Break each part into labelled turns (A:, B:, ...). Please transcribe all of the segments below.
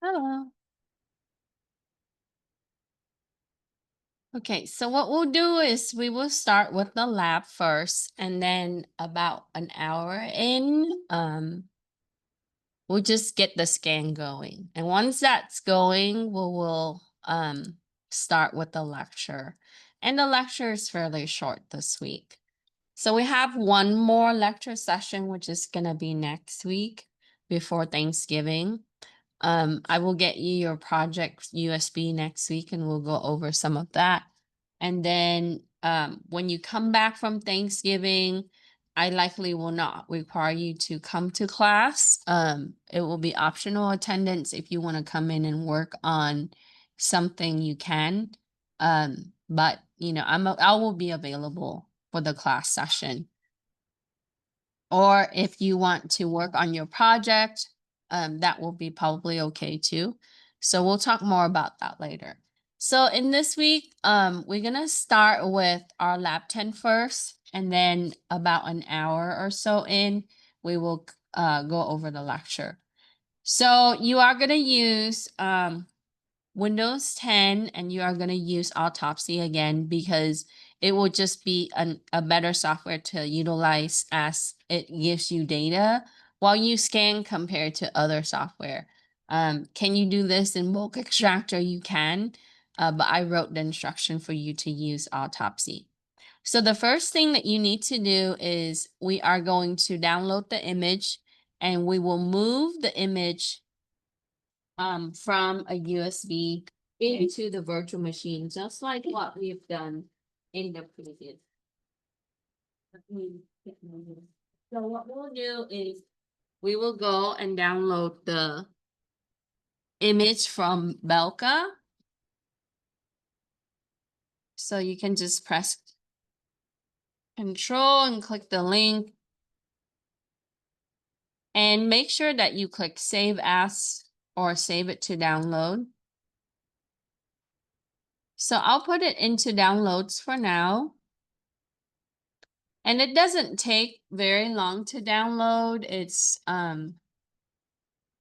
A: Hello. Okay, so what we'll do is we will start with the lab first, and then about an hour in, we'll just get the scan going. And once that's going, we'll start with the lecture. And the lecture is fairly short this week. So we have one more lecture session, which is gonna be next week before Thanksgiving. I will get you your project USB next week and we'll go over some of that. And then when you come back from Thanksgiving, I likely will not require you to come to class. It will be optional attendance. If you want to come in and work on something, you can. But you know, I will be available for the class session. Or if you want to work on your project, that will be probably okay too. So we'll talk more about that later. So in this week, we're gonna start with our lab 10 first, and then about an hour or so in, we will go over the lecture. So you are gonna use Windows 10, and you are going to use Autopsy again because it will just be a better software to utilize as it gives you data while you scan compared to other software. Can you do this in bulk extractor? You can, but I wrote the instruction for you to use Autopsy. So the first thing that you need to do is we are going to download the image, and we will move the image from a USB into the virtual machine, just like what we've done in the previous. So what we'll do is we will go and download the image from Belka. So you can just press Control and click the link. And make sure that you click Save As or Save it to download. So I'll put it into downloads for now. And it doesn't take very long to download. It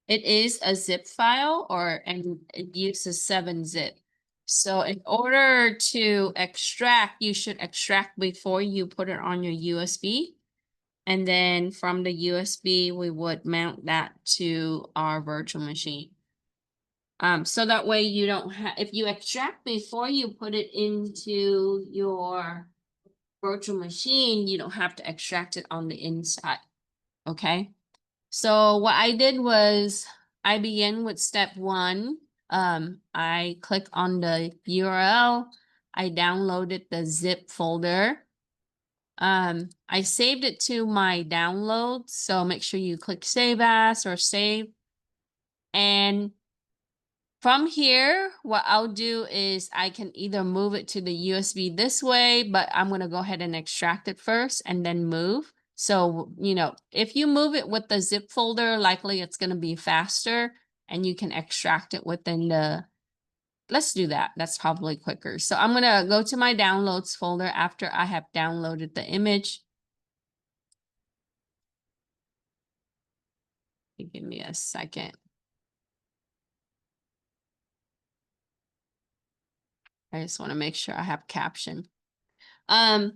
A: is a zip file and it uses 7-zip. So in order to extract, you should extract before you put it on your USB. And then from the USB, we would mount that to our virtual machine. So that way you don't have, if you extract before you put it into your virtual machine, you don't have to extract it on the inside. Okay. So what I did was I began with step 1. I click on the URL. I downloaded the zip folder. I saved it to my downloads. So make sure you click save as or save. And from here, what I'll do is I can either move it to the USB this way, but I'm going to go ahead and extract it first and then move. So, you know, if you move it with the zip folder, likely it's going to be faster and you can extract it within the, let's do that. That's probably quicker. So I'm going to go to my downloads folder after I have downloaded the image. Give me a second. I just want to make sure I have caption. Then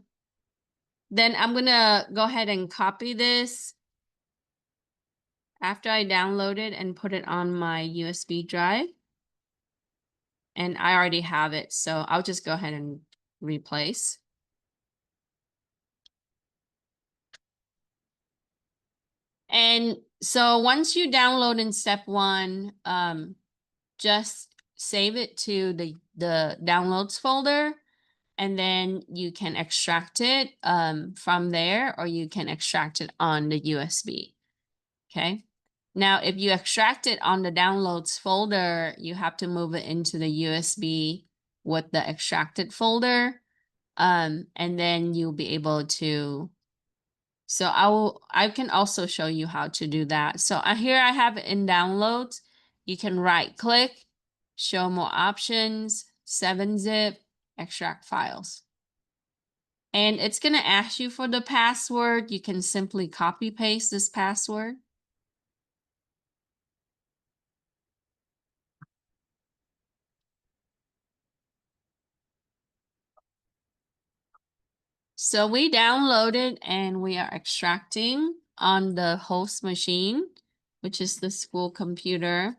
A: I'm going to go ahead and copy this after I download it and put it on my USB drive. And I already have it, so I'll just go ahead and replace. And so once you download in step 1, just save it to the downloads folder, and then you can extract it from there, or you can extract it on the USB. Okay. Now, if you extract it on the downloads folder, you have to move it into the USB with the extracted folder. And then you'll be able to, so I can also show you how to do that. So here I have it in downloads. You can right click, show more options, 7-zip, extract files. And it's going to ask you for the password. You can simply copy paste this password. So we downloaded and we are extracting on the host machine, which is the school computer.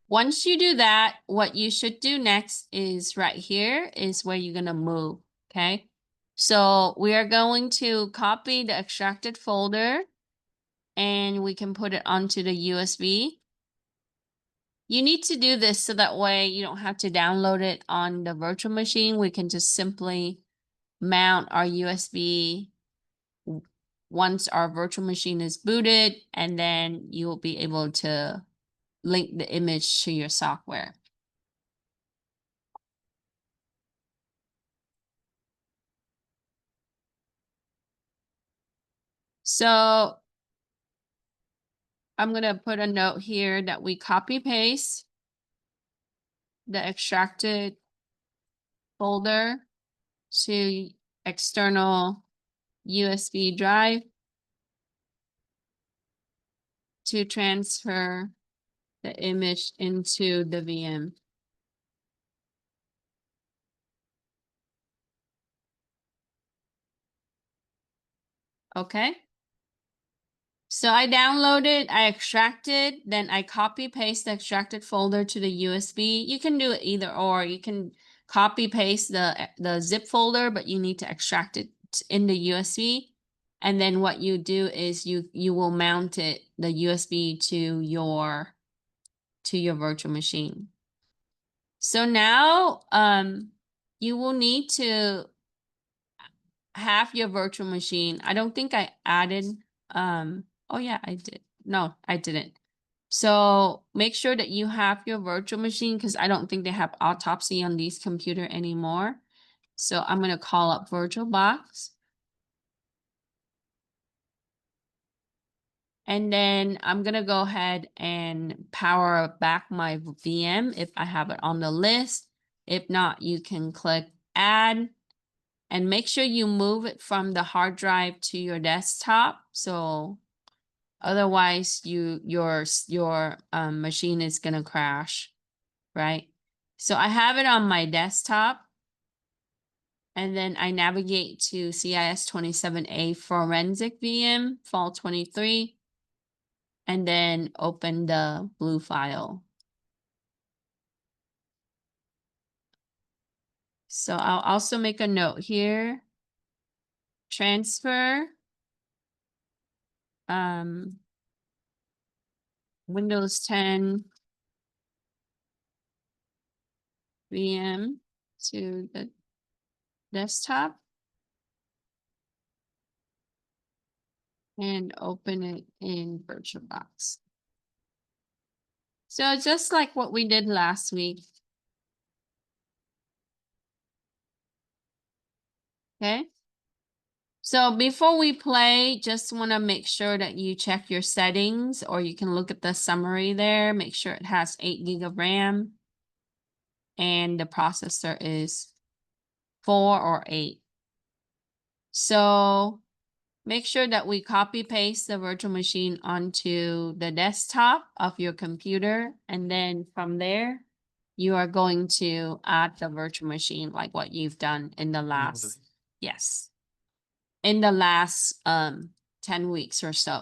A: Once you do that, what you should do next is right here is where you're going to move, okay? So we are going to copy the extracted folder and we can put it onto the USB. You need to do this so that way you don't have to download it on the virtual machine. We can just simply mount our USB once our virtual machine is booted, and then you will be able to link the image to your software. So I'm going to put a note here that we copy paste the extracted folder to external USB drive to transfer the image into the VM. Okay. So I downloaded, I extracted, then I copy paste the extracted folder to the USB. You can do it either or. You can copy paste the zip folder, but you need to extract it in the USB. And then what you do is you will mount it, the USB to your virtual machine. So now you will need to have your virtual machine. I don't think I added oh yeah, I did. No, I didn't. So make sure that you have your virtual machine because I don't think they have Autopsy on these computer anymore. So I'm going to call up VirtualBox. And then I'm going to go ahead and power back my VM if I have it on the list. If not, you can click Add and make sure you move it from the hard drive to your desktop. So otherwise your machine is going to crash, right? So I have it on my desktop. And then I navigate to CIS-27A Forensic VM, Fall 23, and then open the blue file. So I'll also make a note here. Transfer Windows 10 VM to the desktop and open it in VirtualBox. So just like what we did last week. Okay. So before we play, just want to make sure that you check your settings, or you can look at the summary there. Make sure it has 8 gig of RAM and the processor is 4 or 8. So make sure that we copy paste the virtual machine onto the desktop of your computer. And then from there, you are going to add the virtual machine like what you've done in the last, yes, in the last 10 weeks or so.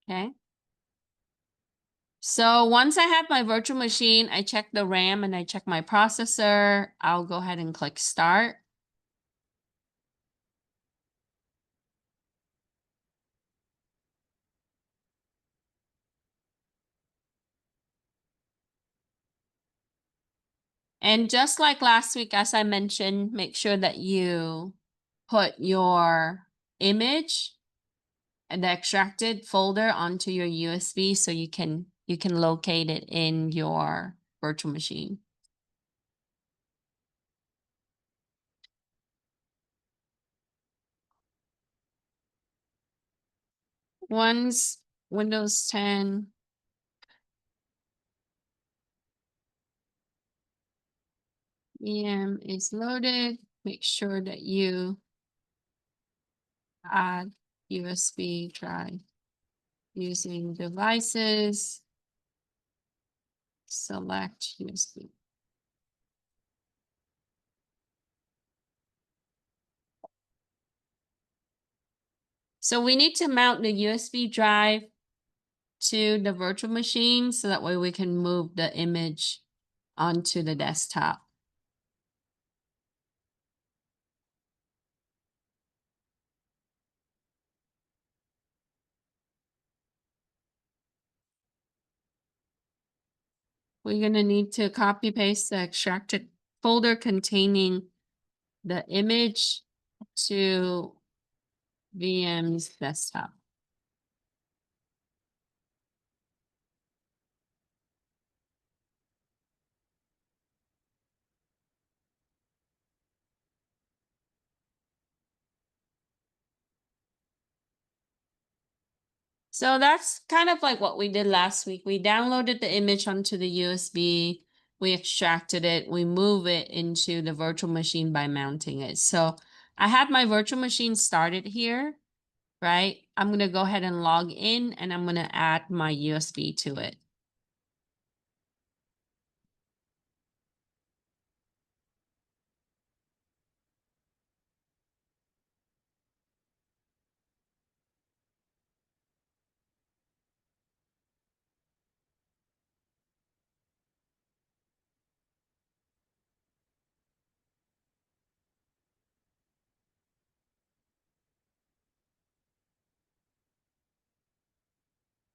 A: Okay. So once I have my virtual machine, I check the RAM and I check my processor. I'll go ahead and click Start. And just like last week, as I mentioned, make sure that you put your image and the extracted folder onto your USB so you can locate it in your virtual machine. Once Windows 10 VM is loaded, make sure that you add USB drive using devices, select USB. So we need to mount the USB drive to the virtual machine so that way we can move the image onto the desktop. We're going to need to copy paste the extracted folder containing the image to VM's desktop. So that's kind of like what we did last week. We downloaded the image onto the USB, we extracted it, we move it into the virtual machine by mounting it. So I have my virtual machine started here, right? I'm going to go ahead and log in and I'm going to add my USB to it.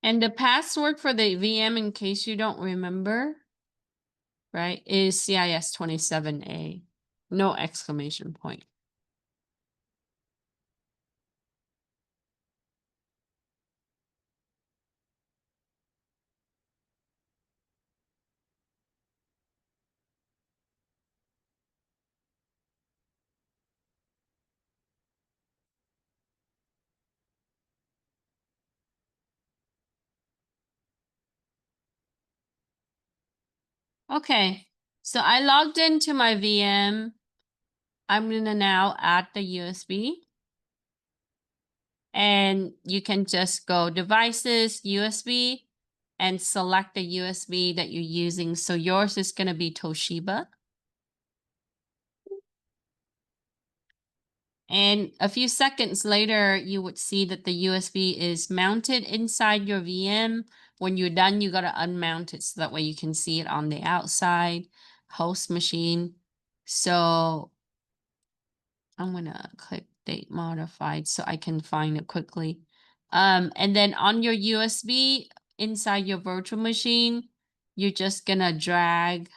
A: And the password for the VM, in case you don't remember, right, is CIS-27A. No exclamation point. Okay, so I logged into my VM. I'm gonna now add the USB. And you can just go devices, USB, and select the USB that you're using. So yours is gonna be Toshiba. And a few seconds later, you would see that the USB is mounted inside your VM. When you're done, you gotta unmount it so that way you can see it on the outside host machine. So I'm gonna click date modified so I can find it quickly. And then on your USB inside your virtual machine, you're just gonna drag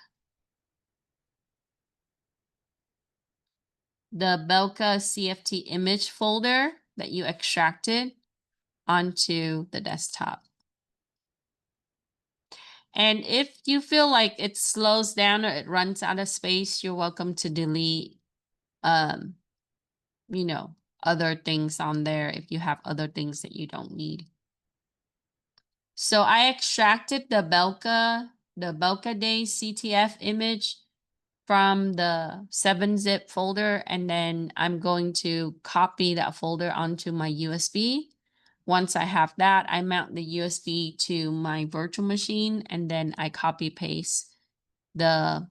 A: the Belka CFT image folder that you extracted onto the desktop. And if you feel like it slows down or it runs out of space, you're welcome to delete, um, you know, other things on there if you have other things that you don't need. So I extracted the Belka Day CTF image from the 7-zip folder, and then I'm going to copy that folder onto my USB. Once I have that, I mount the USB to my virtual machine, and then I copy paste the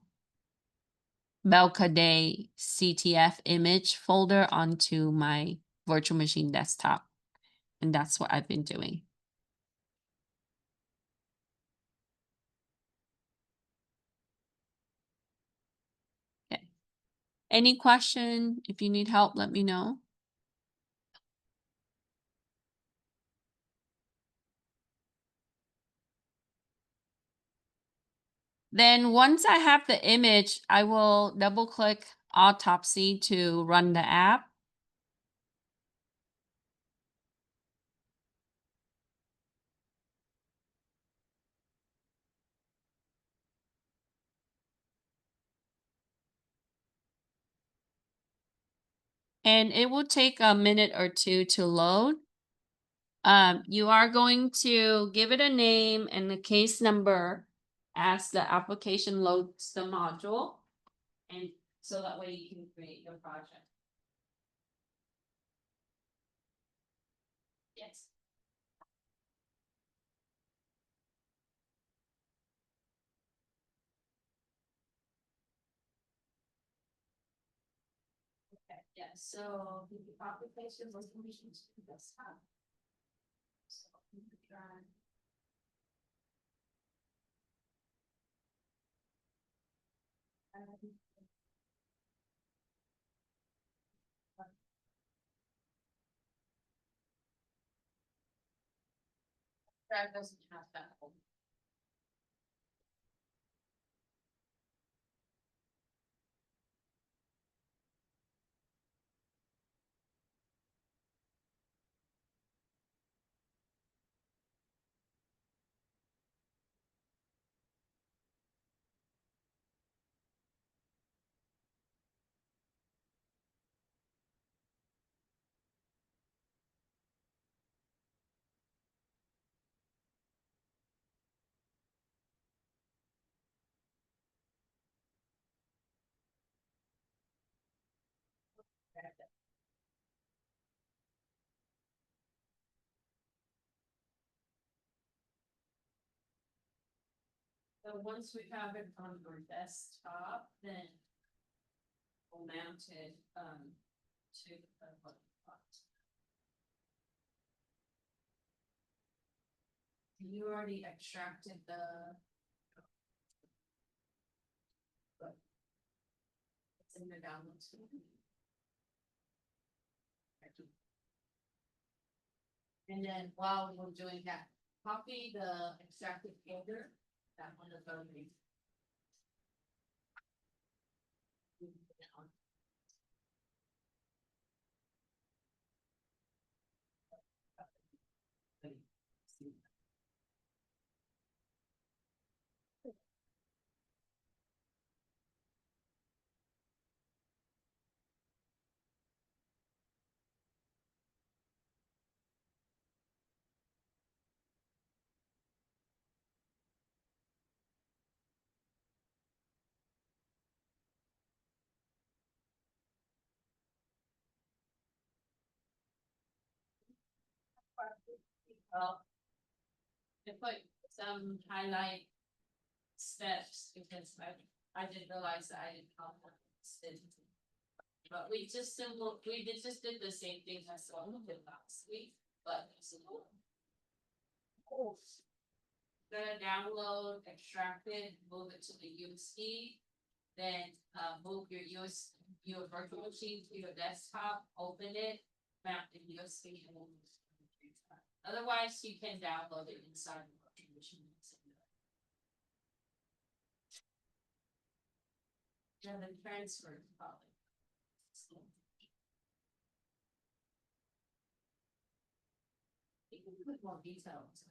A: Belka Day CTF image folder onto my virtual machine desktop. And that's what I've been doing. Okay. Any question? If you need help, let me know. Then once I have the image, I will double click Autopsy to run the app. And it will take a minute or two to load. You are going to give it a name and the case number as the application loads the module. And so that way you can create your project. Yes. Yeah, so the application was permission to desktop. So we could try. Drive doesn't have that. So once we have it on our desktop, then we'll mount it to the button box. You already extracted the. But it's in the downloads. And then while we're doing that, copy the extracted folder, that one is already. Well, I put some highlight steps because I didn't realize that I didn't have one. But we just did the same thing as what we did last week, but it's a little. Gonna download, extract it, move it to the USB, then move your virtual machine to your desktop, open it, mount the USB and then. Otherwise, you can download it inside the virtual machine. Yeah, then transfer probably. You can put more details.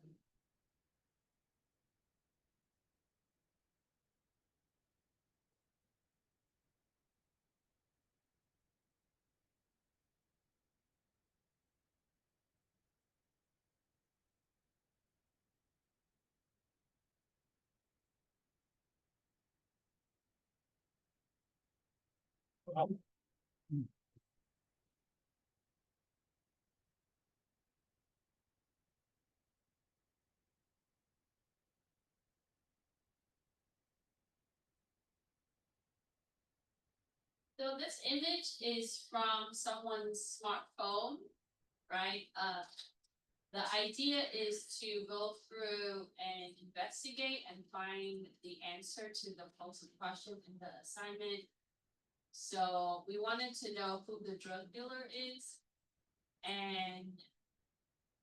A: So this image is from someone's smartphone, right? The idea is to go through and investigate and find the answer to the posed question in the assignment. So we wanted to know who the drug dealer is and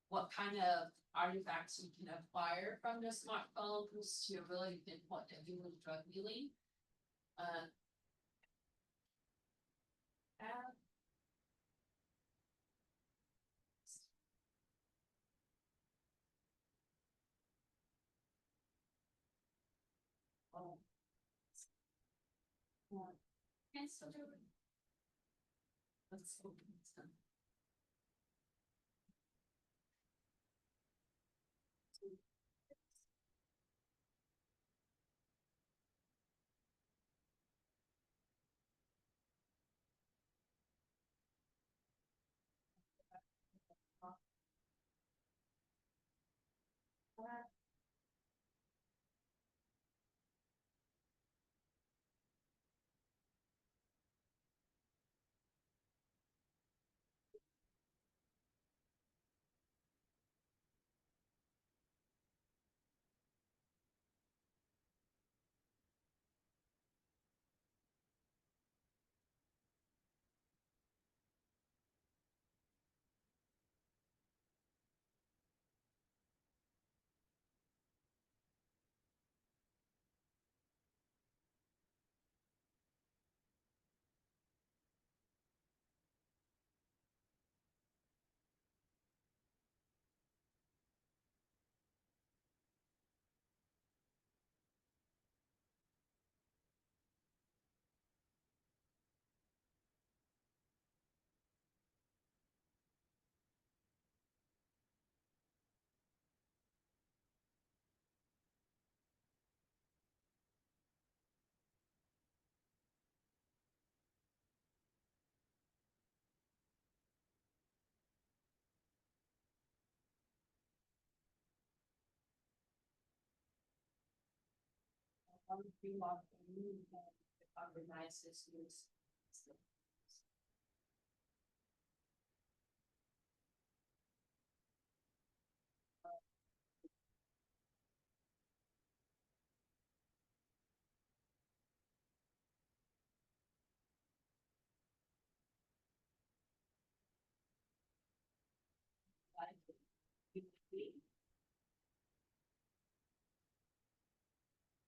A: what kind of artifacts you can acquire from the smartphone to really pinpoint that you were drug dealing. Oh. Let's open this up.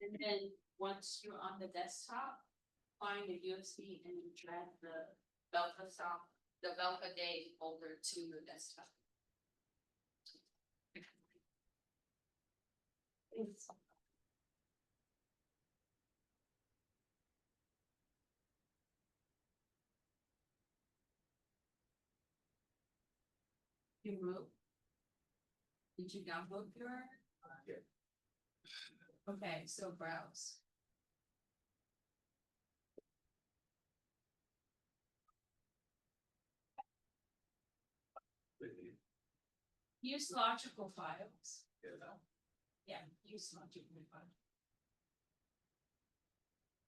A: And then once you're on the desktop, find the USB and you drag the Velka Day folder to your desktop. You move? Did you download your? Yeah. Okay, so browse. Use logical files. Yeah, use logical files.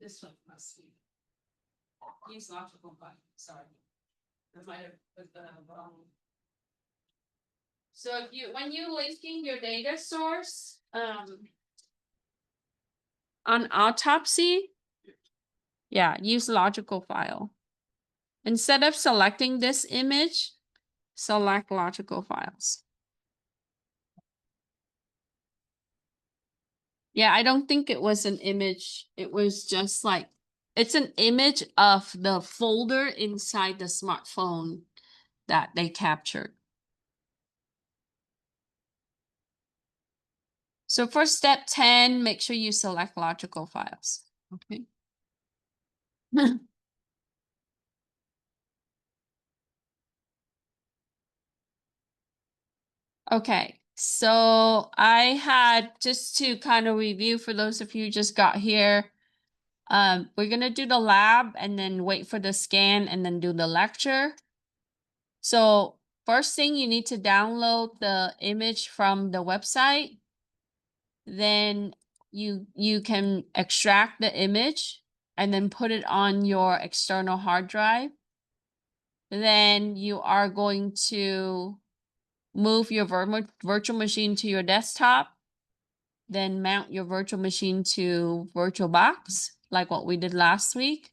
A: This one must be. Use logical files, sorry. I might have put the wrong. So if you, when you're linking your data source, on Autopsy, yeah, use logical file. Instead of selecting this image, select logical files. Yeah, I don't think it was an image. It was just like, it's an image of the folder inside the smartphone that they captured. So for step 10, make sure you select logical files. Okay. Okay, so I had, just to kind of review for those of you who just got here, we're gonna do the lab and then wait for the scan and then do the lecture. So first thing, you need to download the image from the website. Then you can extract the image and then put it on your external hard drive. Then you are going to move your virtual machine to your desktop. Then mount your virtual machine to VirtualBox, like what we did last week.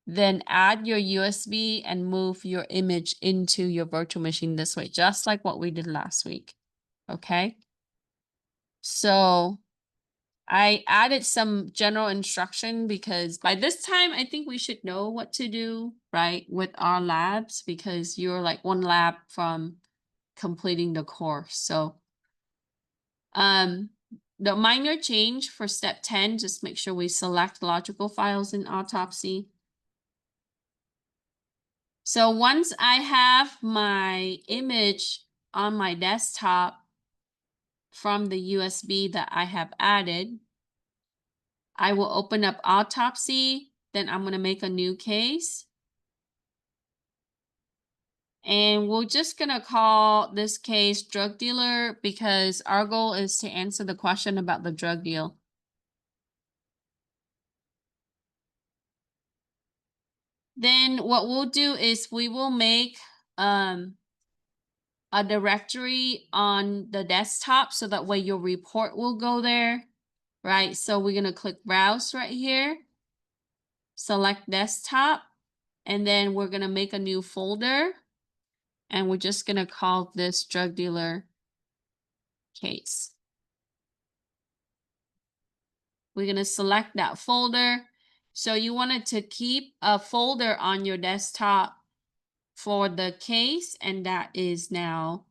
A: Then add your USB and move your image into your virtual machine this way, just like what we did last week. Okay. So I added some general instruction because by this time, I think we should know what to do, right, with our labs, because you're like one lab from completing the course. So the minor change for step 10, just make sure we select logical files in Autopsy. So once I have my image on my desktop from the USB that I have added, I will open up Autopsy, then I'm going to make a new case. And we're just going to call this case drug dealer because our goal is to answer the question about the drug deal. Then what we'll do is we will make a directory on the desktop so that way your report will go there, right? So we're going to click browse right here, select desktop, and then we're going to make a new folder. And we're just going to call this drug dealer case. We're going to select that folder. So you wanted to keep a folder on your desktop for the case, and that is now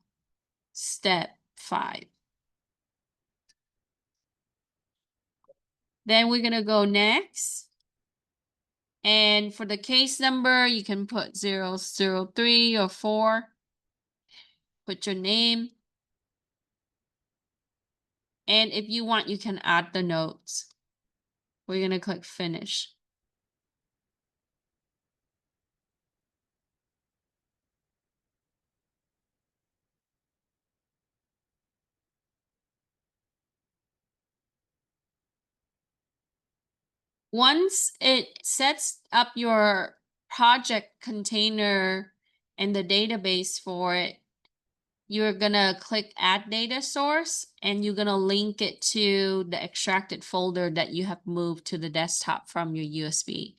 A: step 5. Then we're going to go next. And for the case number, you can put 003 or 4. Put your name. And if you want, you can add the notes. We're going to click finish. Once it sets up your project container and the database for it, you're gonna click add data source and you're gonna link it to the extracted folder that you have moved to the desktop from your USB.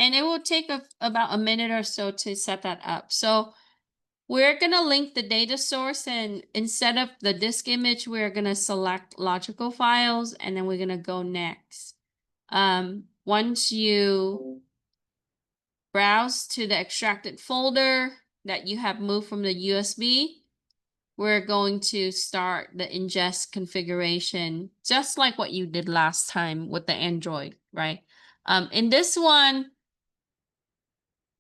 A: And it will take about a minute or so to set that up. So we're going to link the data source, and instead of the disk image, we're going to select logical files, and then we're going to go next. Once you browse to the extracted folder that you have moved from the USB, we're going to start the ingest configuration, just like what you did last time with the Android, right? In this one,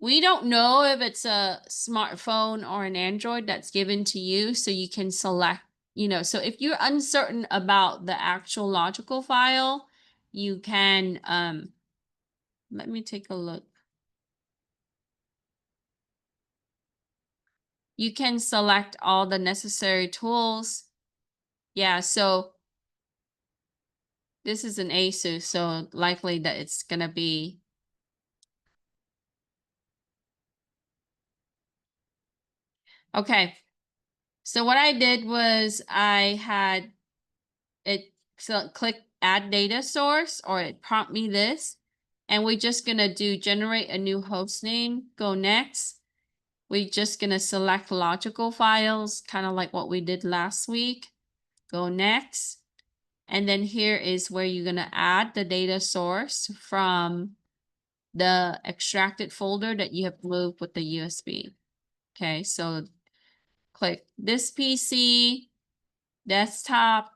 A: we don't know if it's a smartphone or an Android that's given to you, so you can select, so if you're uncertain about the actual logical file, you can, let me take a look. You can select all the necessary tools. Yeah, so this is an ASUS, so likely that it's gonna be. Okay, so what I did was I had it, so click add data source, or it prompt me this, and we're just gonna do generate a new host name, go next. We're just gonna select logical files, kind of like what we did last week, go next. And then here is where you're gonna add the data source from the extracted folder that you have moved with the USB. Okay, so click this PC, desktop,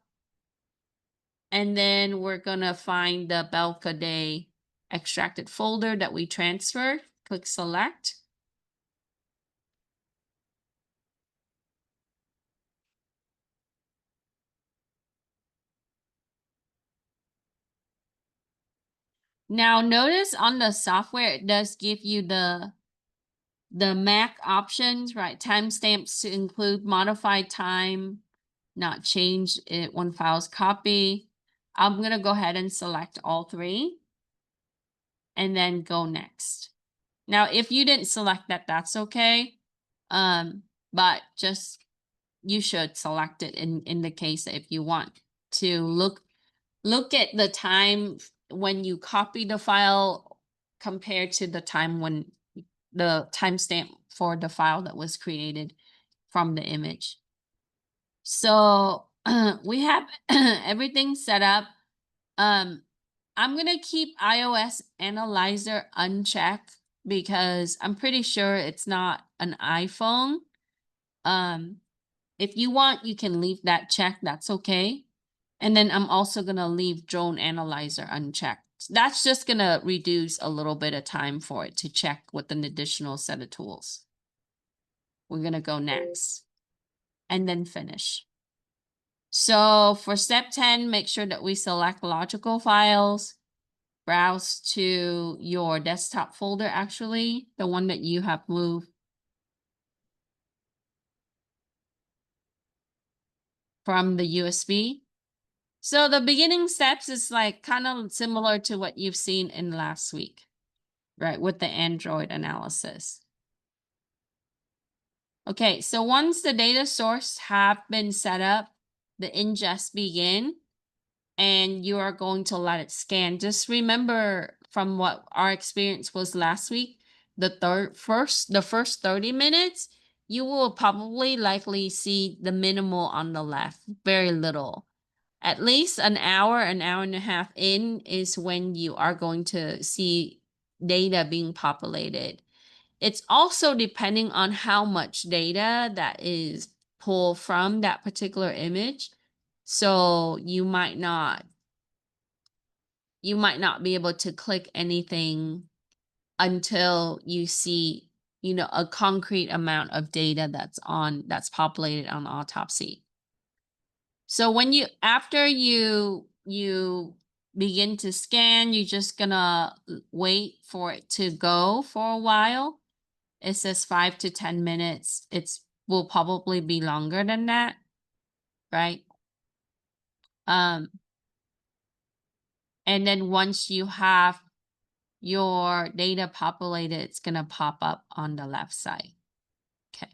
A: and then we're gonna find the Belka Day extracted folder that we transferred. Click select. Now notice on the software, it does give you the Mac options, right? Timestamps to include modified time, not change it when files copy. I'm gonna go ahead and select all three and then go next. Now, if you didn't select that, that's okay. But just, you should select it in the case if you want to look at the time when you copy the file compared to the time when the timestamp for the file that was created from the image. So we have everything set up. I'm gonna keep iOS Analyzer unchecked because I'm pretty sure it's not an iPhone. If you want, you can leave that checked. That's okay. And then I'm also gonna leave Drone Analyzer unchecked. That's just gonna reduce a little bit of time for it to check with an additional set of tools. We're gonna go next and then finish. So for step 10, make sure that we select logical files, browse to your desktop folder, actually, the one that you have moved from the USB. So the beginning steps is like kind of similar to what you've seen in last week, right, with the Android analysis. Okay, so once the data source have been set up, the ingest begin, and you are going to let it scan. Just remember from what our experience was last week, the first 30 minutes, you will probably likely see the minimal on the left, very little. At least an hour and a half in is when you are going to see data being populated. It's also depending on how much data that is pulled from that particular image. So you might not be able to click anything until you see, a concrete amount of data that's populated on Autopsy. So when after you begin to scan, you're just gonna wait for it to go for a while. It says 5 to 10 minutes. Will probably be longer than that, right? And then once you have your data populated, it's gonna pop up on the left side. Okay.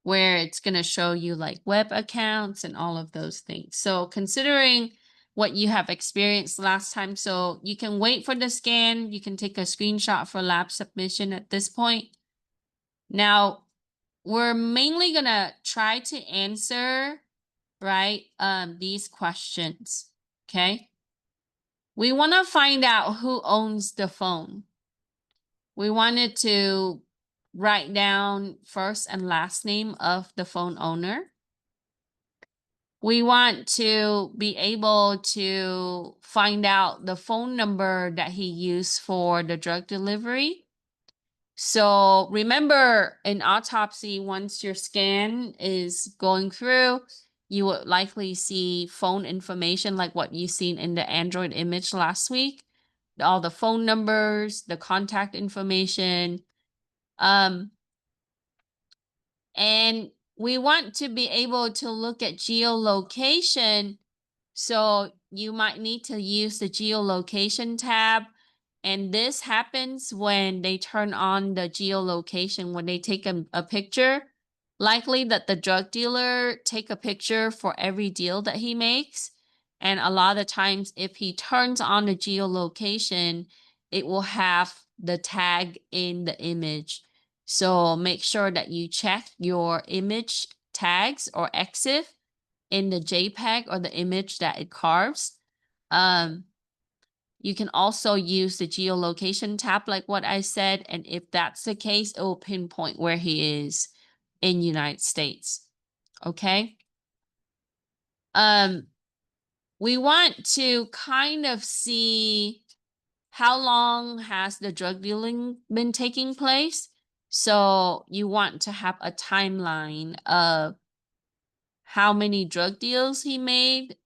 A: Where it's gonna show you like web accounts and all of those things. So considering what you have experienced last time, so you can wait for the scan, you can take a screenshot for lab submission at this point. Now, we're mainly gonna try to answer, right, these questions, okay? We wanna find out who owns the phone. We wanted to write down first and last name of the phone owner. We want to be able to find out the phone number that he used for the drug delivery. So remember, in Autopsy, once your scan is going through, you would likely see phone information like what you've seen in the Android image last week. All the phone numbers, the contact information. And we want to be able to look at geolocation. So you might need to use the geolocation tab. And this happens when they turn on the geolocation, when they take a picture. Likely that the drug dealer take a picture for every deal that he makes. And a lot of times if he turns on the geolocation, it will have the tag in the image. So make sure that you check your image tags or EXIF in the JPEG or the image that it carves. You can also use the geolocation tab like what I said. And if that's the case, it will pinpoint where he is in United States. Okay. We want to kind of see how long has the drug dealing been taking place. So you want to have a timeline of how many drug deals he made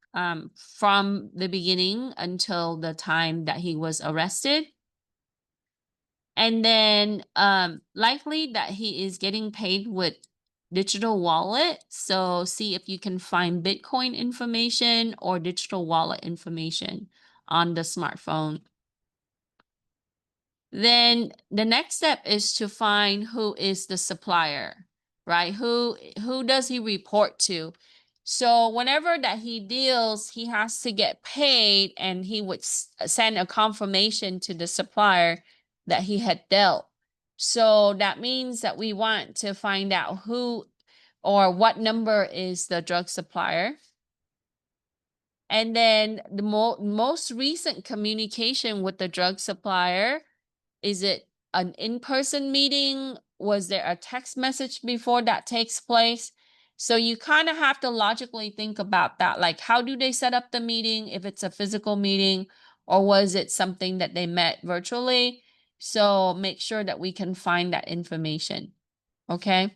A: from the beginning until the time that he was arrested. And then likely that he is getting paid with digital wallet. So see if you can find Bitcoin information or digital wallet information on the smartphone. Then the next step is to find who is the supplier, right? Who does he report to? So whenever that he deals, he has to get paid, and he would send a confirmation to the supplier that he had dealt. So that means that we want to find out who or what number is the drug supplier. And then the most recent communication with the drug supplier, is it an in-person meeting? Was there a text message before that takes place? So you kind of have to logically think about that. Like, how do they set up the meeting if it's a physical meeting, or was it something that they met virtually? So make sure that we can find that information. Okay.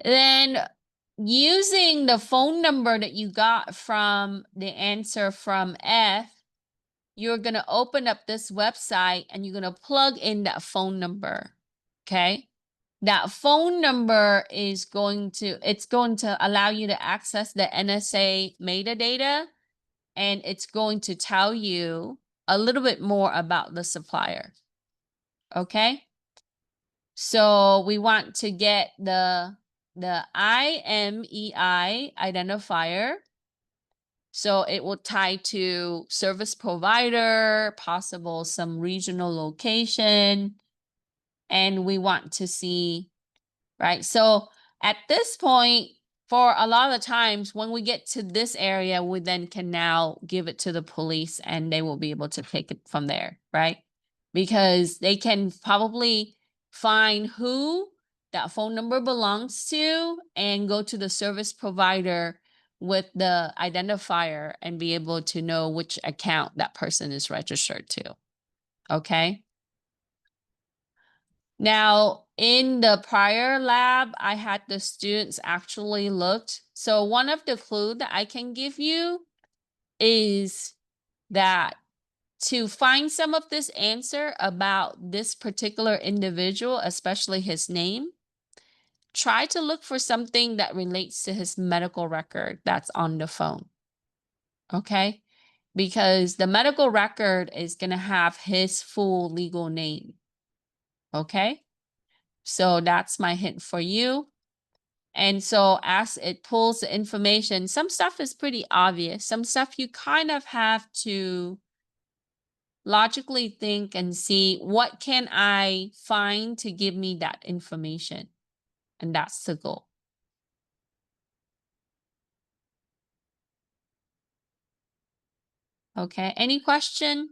A: Then using the phone number that you got from the answer from F, you're going to open up this website and you're going to plug in that phone number. Okay. That phone number is going to allow you to access the NSA metadata, and it's going to tell you a little bit more about the supplier. Okay. So we want to get the IMEI identifier. So it will tie to service provider, possible some regional location, and we want to see, right? So at this point, for a lot of the times when we get to this area, we then can now give it to the police and they will be able to take it from there, right? Because they can probably find who that phone number belongs to and go to the service provider with the identifier and be able to know which account that person is registered to. Okay. Now, in the prior lab, I had the students actually looked. So one of the clues that I can give you is that to find some of this answer about this particular individual, especially his name, try to look for something that relates to his medical record that's on the phone. Okay? Because the medical record is going to have his full legal name. Okay? So that's my hint for you. And so as it pulls the information, some stuff is pretty obvious. Some stuff you kind of have to logically think and see what can I find to give me that information. And that's the goal. Okay, any question?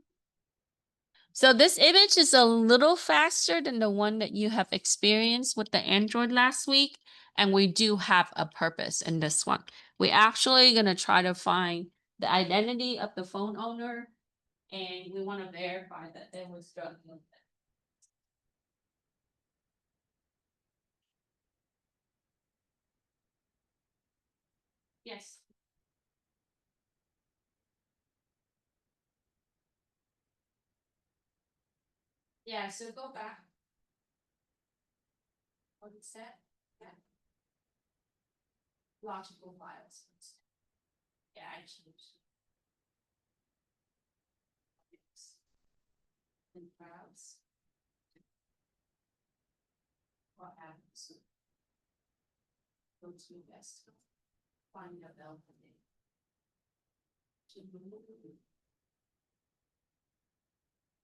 A: So this image is a little faster than the one that you have experienced with the Android last week. And we do have a purpose in this one. We're actually going to try to find the identity of the phone owner. And we want to verify that there was drug movement. Yes. Yeah, so go back. What is that? Yeah. Logical files. Yeah, I changed. And files. What happens? Go to desktop. Find the bell for me.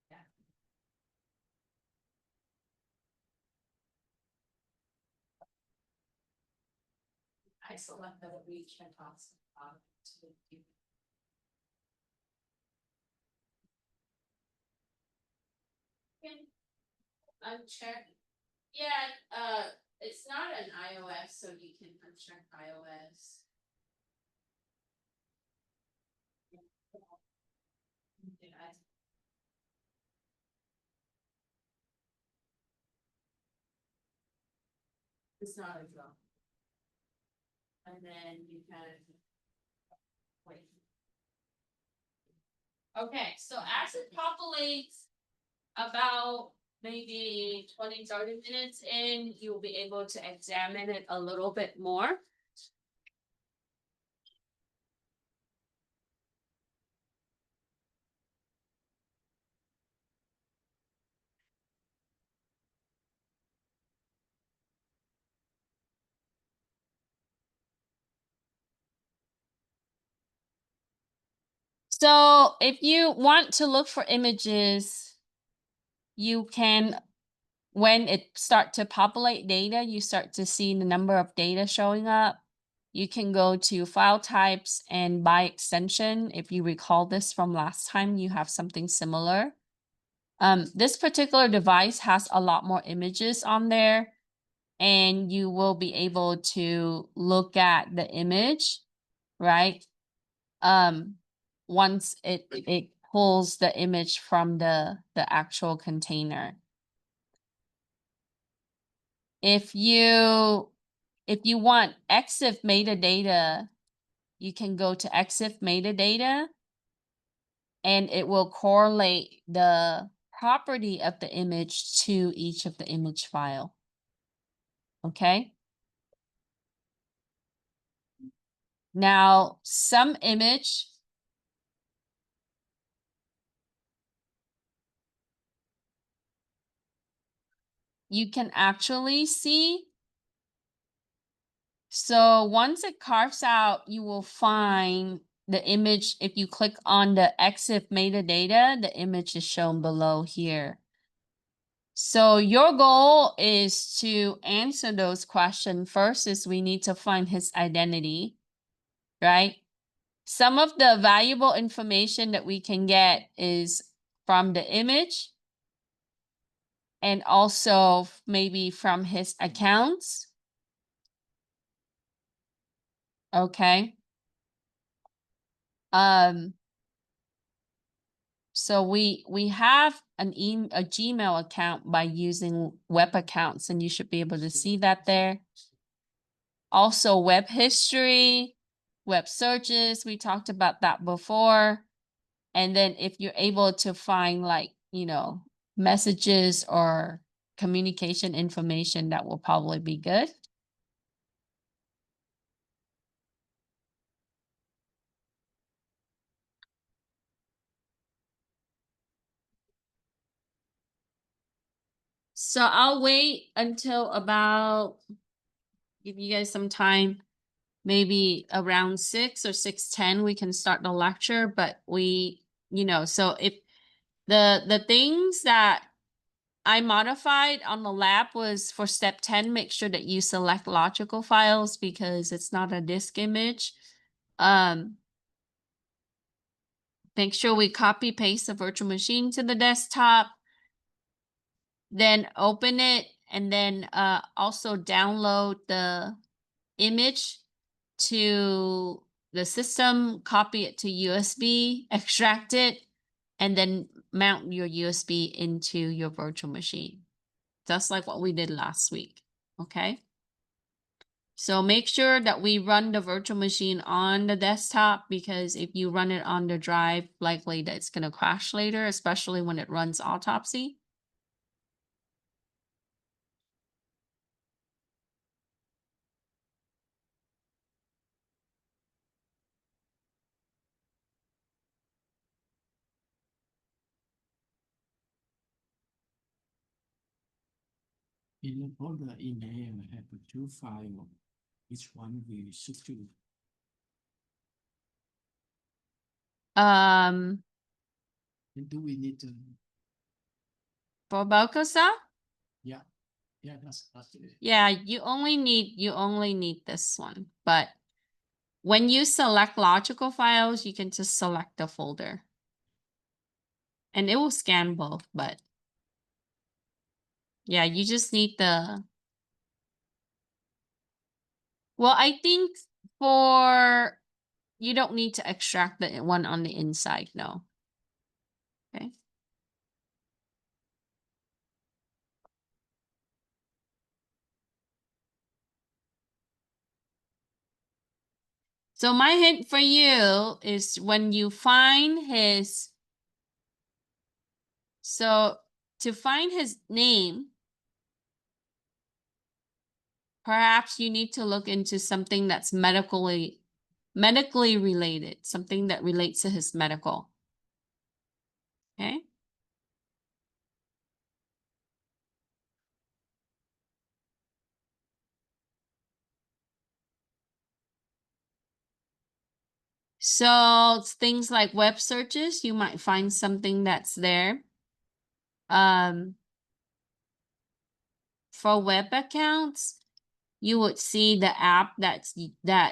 A: Yeah. I select the reach and toss to the uncheck. Yeah, it's not an iOS, so you can uncheck iOS. Yeah. It's not a drum. And then you can wait. Okay, so as it populates about maybe 20-30 minutes in, you'll be able to examine it a little bit more. So if you want to look for images, you can, when it start to populate data, you start to see the number of data showing up. You can go to file types and by extension. If you recall this from last time, you have something similar. This particular device has a lot more images on there, and you will be able to look at the image, right? Once it pulls the image from the actual container. If you want EXIF metadata, you can go to EXIF metadata and it will correlate the property of the image to each of the image file. Okay. Now, some image you can actually see. So once it carves out, you will find the image. If you click on the EXIF metadata, the image is shown below here. So your goal is to answer those questions. First is we need to find his identity, right? Some of the valuable information that we can get is from the image and also maybe from his accounts. Okay. So we have a Gmail account by using web accounts, and you should be able to see that there. Also web history, web searches, we talked about that before. And then if you're able to find like, messages or communication information, that will probably be good. So I'll wait until about, give you guys some time, maybe around 6 or 6:10, we can start the lecture, but so if the things that I modified on the lab was for step 10, make sure that you select logical files because it's not a disk image. Make sure we copy paste the virtual machine to the desktop, then open it, and then also download the image to the system, copy it to USB, extract it, and then mount your USB into your virtual machine. Just like what we did last week, okay? So make sure that we run the virtual machine on the desktop, because if you run it on the drive, likely that it's going to crash later, especially when it runs Autopsy.
B: In the folder email, I have two files. Which one we should do? And do we need to?
A: For Balcasa?
B: Yeah, yeah, that's it.
A: Yeah, you only need this one, but when you select logical files, you can just select the folder. And it will scan both, but yeah, you just need well, I think you don't need to extract the one on the inside, no. Okay. So my hint for you is when you find to find his name, perhaps you need to look into something that's medically related, something that relates to his medical. Okay. So things like web searches, you might find something that's there. For web accounts, you would see the app that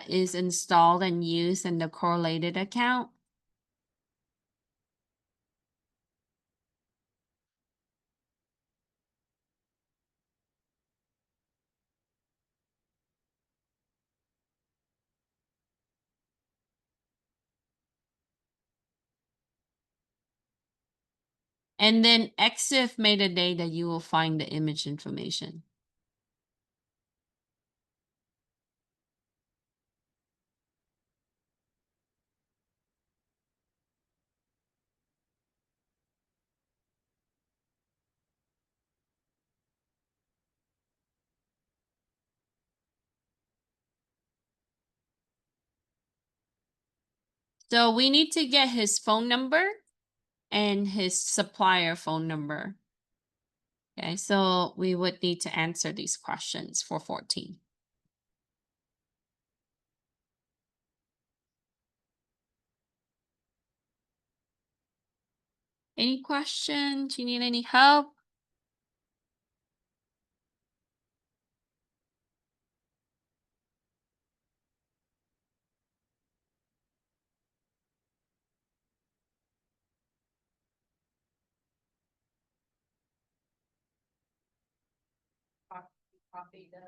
A: is installed and used in the correlated account. And then EXIF metadata, you will find the image information. So we need to get his phone number and his supplier phone number. Okay, so we would need to answer these questions for 14. Any questions? You need any help? Copy the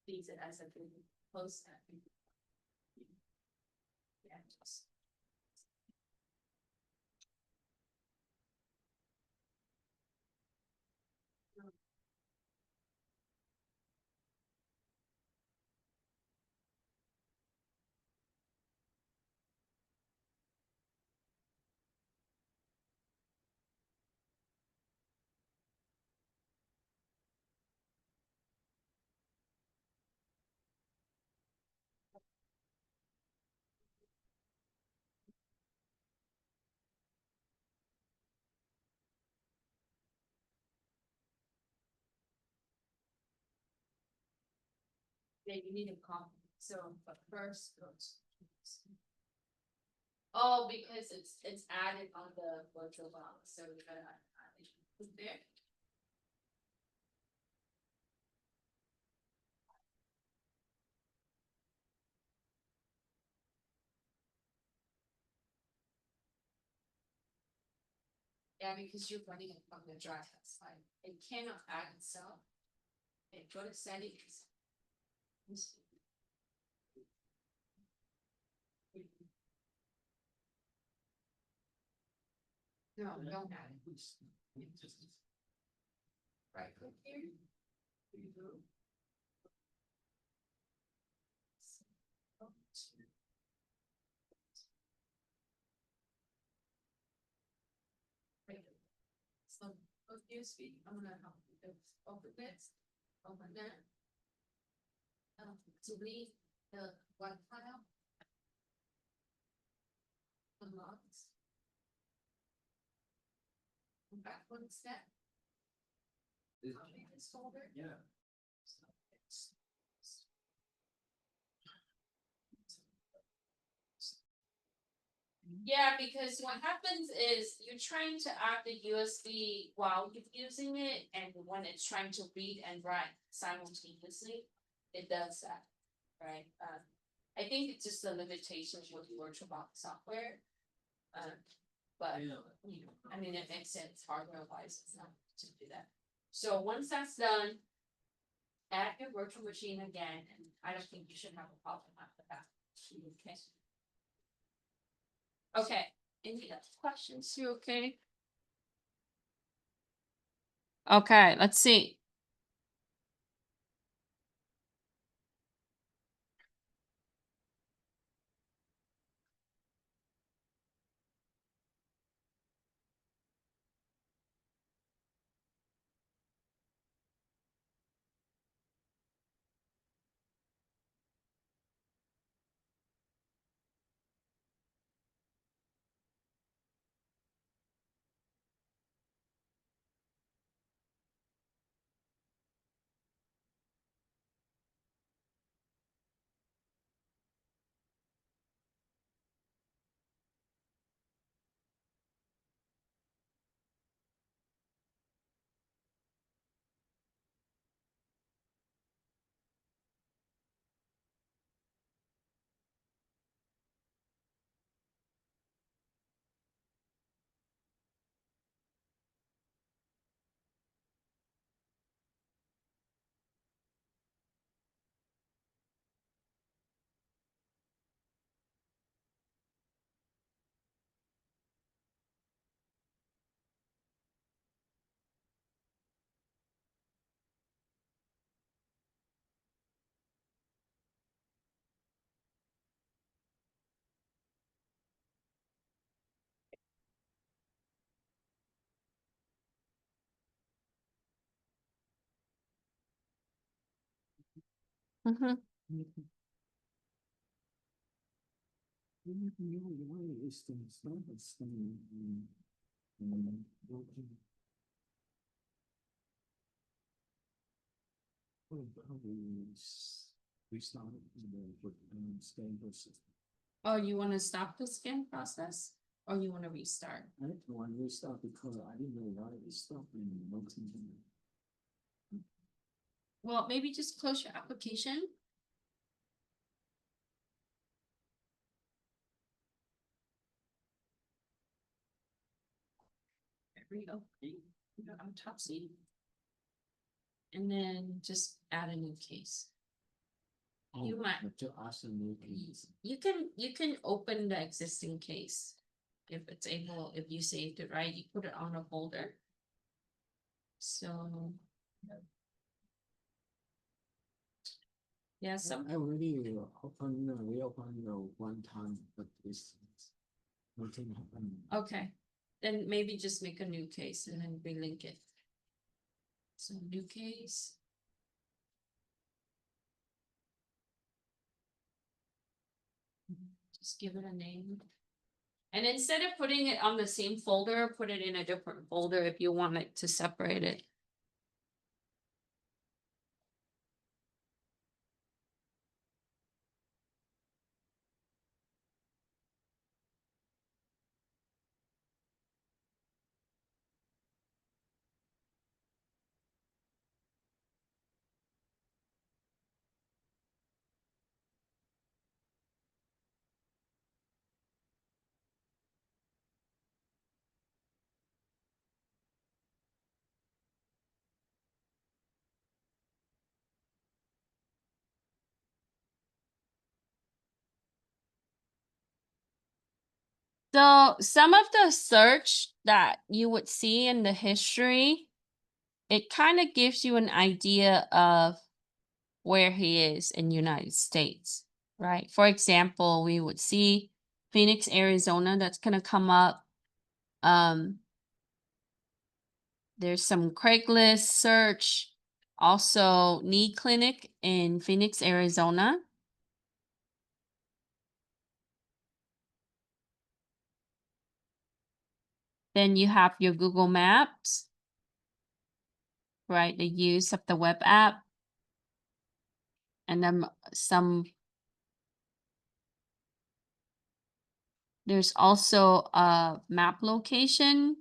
A: leaves it as a good post that. Yeah, just. Yeah, you need a copy, so, but first goes. Oh, because it's added on the virtual box, so we gotta add it there. Yeah, because you're running it from the drive, that's fine, it cannot add itself. Okay, go to settings. No, don't add it. Right, click here. Reboot. Right. So, USB, I'm gonna help you open this, open that. Delete the one file. Unlocks. Back one step. Copy this folder.
B: Yeah.
A: Yeah, because what happens is you're trying to add the USB while you're using it, and when it's trying to read and write simultaneously, it does that, right? I think it's just the limitations with VirtualBox software. But
B: Yeah.
A: you know, I mean, it makes sense hardware wise, it's not to do that. So once that's done, add your virtual machine again, and I don't think you should have a problem after that. Okay. Okay, any other questions? You okay? Okay, let's see. Mm-hmm.
B: We started with scan process.
A: Oh, you wanna stop the scan process, or you wanna restart?
B: I didn't want to restart because I didn't know why it stopped in nothing.
A: Well, maybe just close your application. Reopen Autopsy. And then just add a new case. You might-
B: have to ask a new case.
A: You can open the existing case. If it's able, if you saved it right, you put it on a folder. So. Yeah, some,
B: I already reopened one time, but it's nothing happened.
A: okay, then maybe just make a new case and then relink it. So new case. Just give it a name. And instead of putting it on the same folder, put it in a different folder if you want it to separate it. So some of the search that you would see in the history, it kind of gives you an idea of where he is in United States, right? For example, we would see Phoenix, Arizona, that's gonna come up. There's some Craigslist search, also knee clinic in Phoenix, Arizona. Then you have your Google Maps, right? The use of the web app. And then there's also a map location.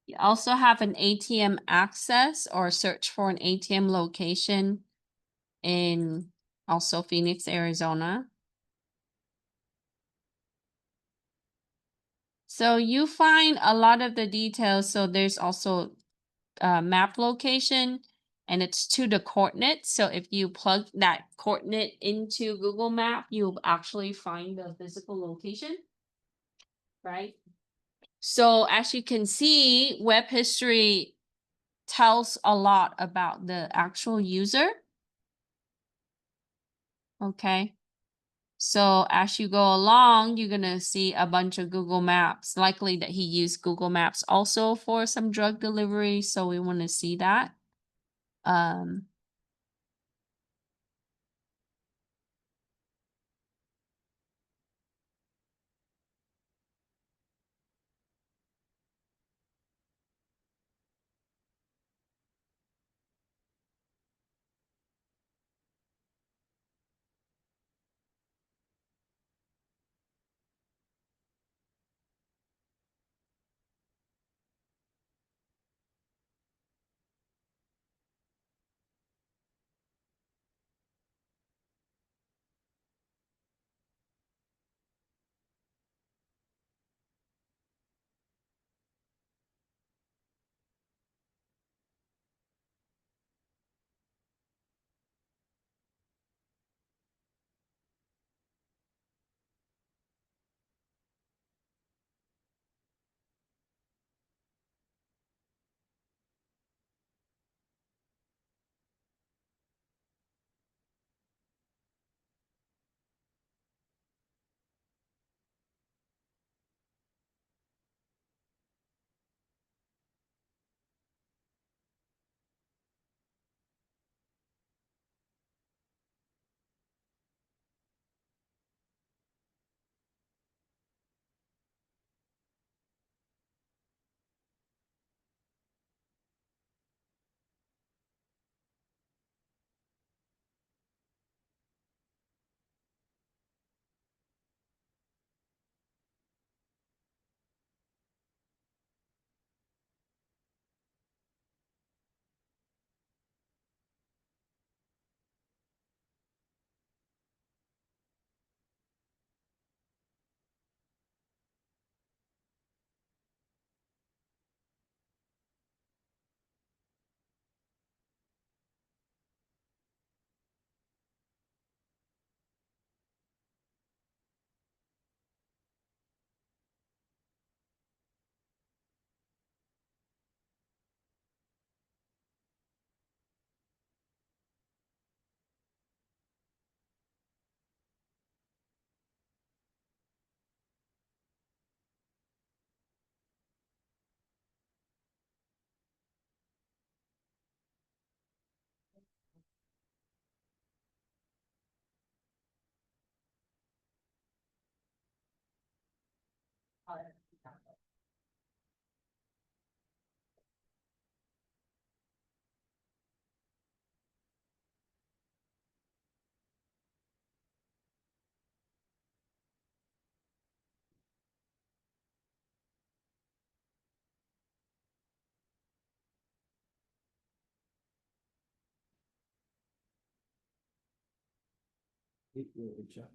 A: You also have an ATM access or search for an ATM location in also Phoenix, Arizona. So you find a lot of the details. So there's also map location and it's to the coordinate. So if you plug that coordinate into Google Map, you'll actually find the physical location, right? So as you can see, web history tells a lot about the actual user. Okay. So as you go along, you're gonna see a bunch of Google Maps, likely that he used Google Maps also for some drug delivery. So we want to see that.
B: It will adjust.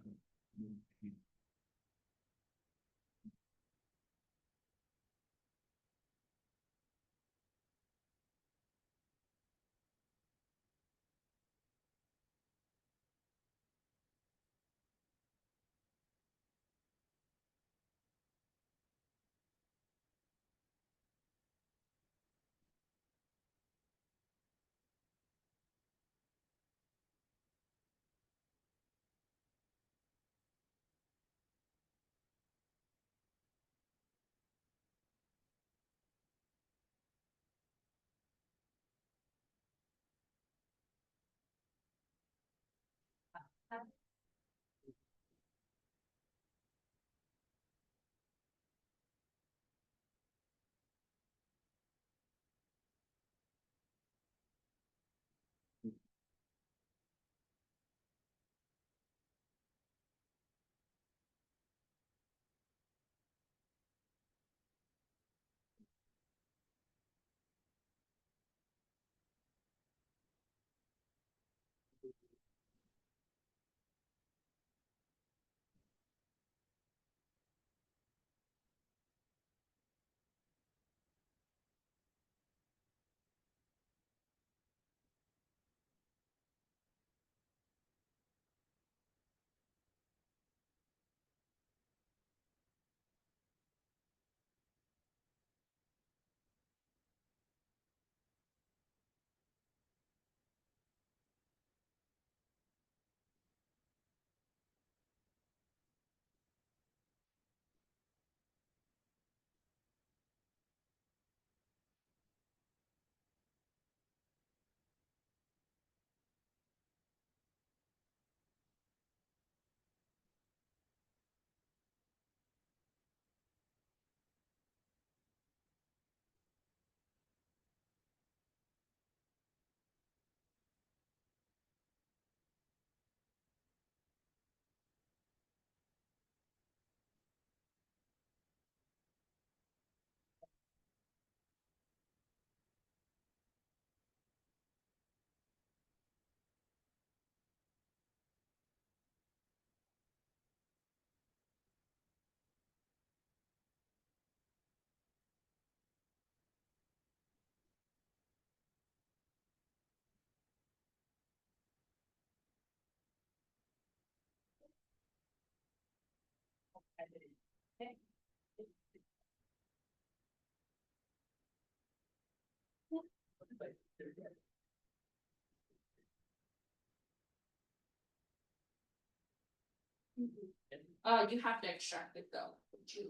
A: You have to extract it though. Would you?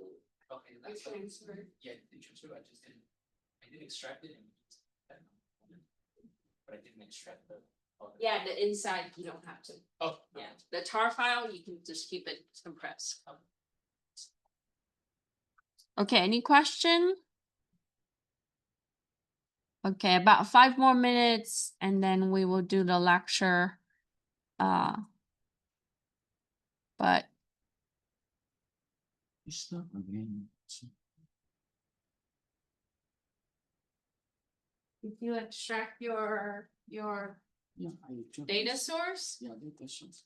C: Okay,
A: that's fine. Transfer.
C: Yeah, the transfer, I did extract it. But I didn't extract the.
A: Yeah, the inside, you don't have to.
C: Oh.
A: Yeah, the tar file, you can just keep it compressed. Okay, any question? Okay, about 5 more minutes and then we will do the lecture. But
B: Stop again.
A: if you extract your
B: Yeah, I checked
A: data
B: this.
A: source,
B: Yeah, data source.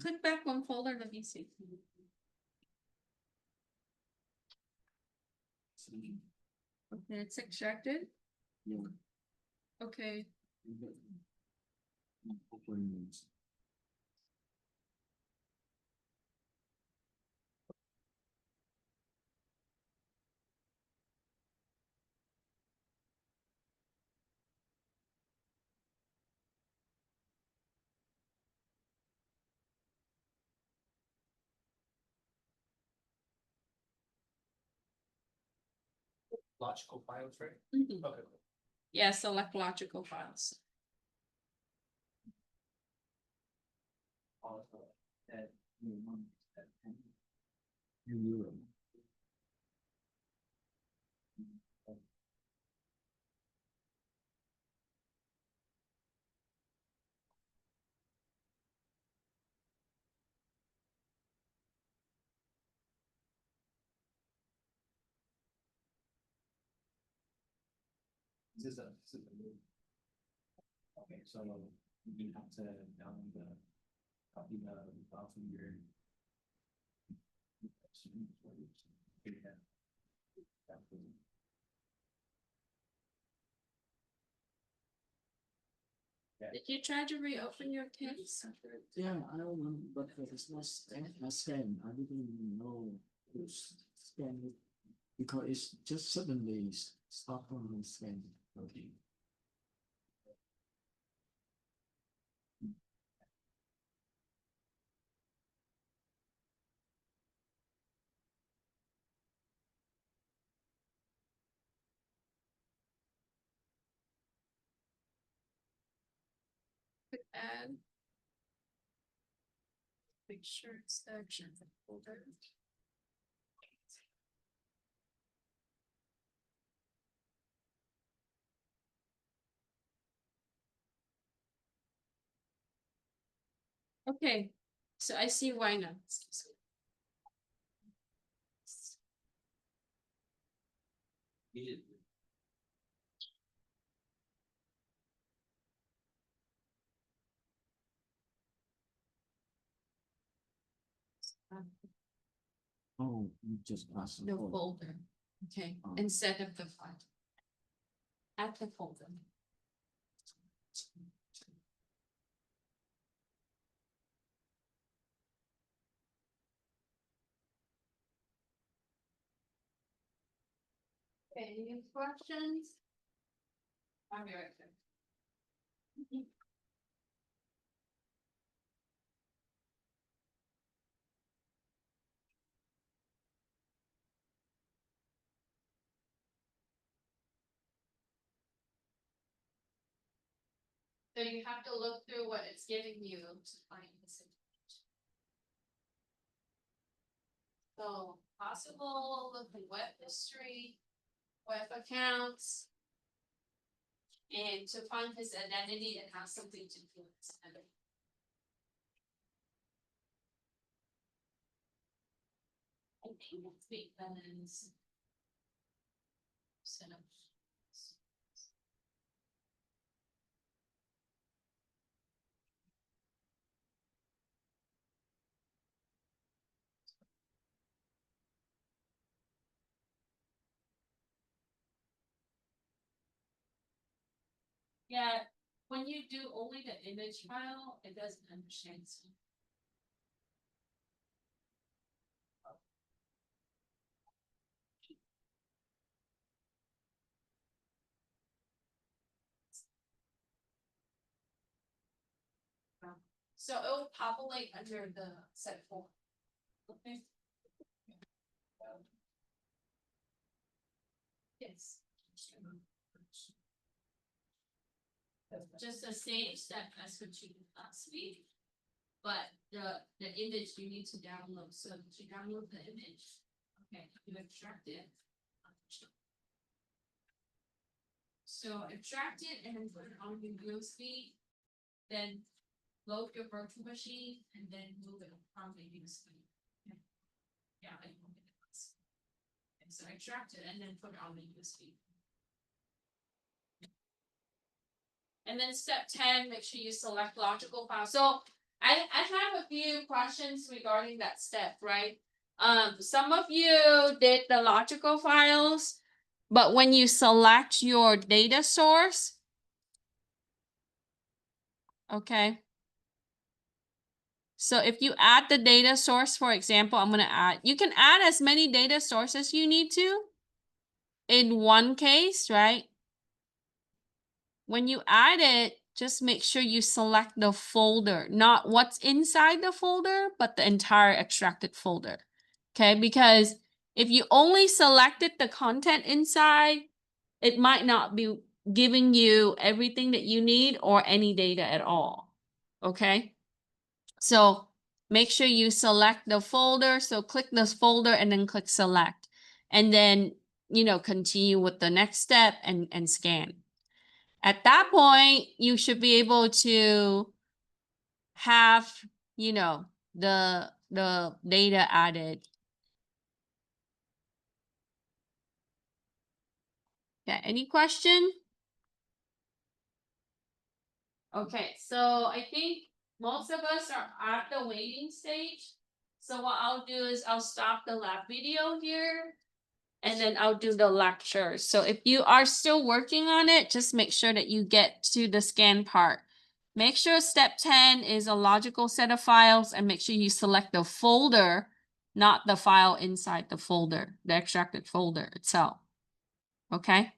A: click back one folder, let me see. Okay, it's extracted.
B: Yeah.
A: Okay.
C: Logical files, right?
A: Mhm.
C: Okay, cool.
A: Yeah, select logical files.
C: All of that,
B: in Europe.
C: This is the move. Okay, so you have to down copy the file from your.
A: Did you try to reopen your case?
B: Yeah, I don't know, but it's not scan. I didn't know to scan it because it's just suddenly stop on the scan. Okay.
A: Add. Make sure it's the agenda folder. Okay, so I see why not.
B: Oh, you just asked.
A: The folder, okay,
B: Oh.
A: instead of the file. Add the folder. Okay, any questions? I'll be right there. So you have to look through what it's giving you to find this information. So possible, look at web history, web accounts. And to find his identity and have something to do with his identity. I think it's big balance. Set up. Yeah, when you do only the image file, it doesn't understand. So it will populate under the set form. Okay. Yes. Just the same step as what you did last week. But the image you need to download, so to download the image, okay, you extract it. So extract it and then put it on your USB, then load your virtual machine and then move it from the USB. Okay. Yeah, I know it is. And so extract it and then put it on the USB. And then step 10, make sure you select logical file. So I have a few questions regarding that step, right? Some of you did the logical files, but when you select your data source, okay. So if you add the data source, for example, I'm gonna add, you can add as many data sources you need to in one case, right? When you add it, just make sure you select the folder, not what's inside the folder, but the entire extracted folder. Okay, because if you only selected the content inside, it might not be giving you everything that you need or any data at all. Okay, so make sure you select the folder. So click this folder and then click select. And then, continue with the next step and scan. At that point, you should be able to have, the data added. Yeah, any question? Okay, so I think most of us are at the waiting stage. So what I'll do is I'll stop the lab video here and then I'll do the lecture. So if you are still working on it, just make sure that you get to the scan part. Make sure step 10 is a logical set of files and make sure you select the folder, not the file inside the folder, the extracted folder itself. Okay?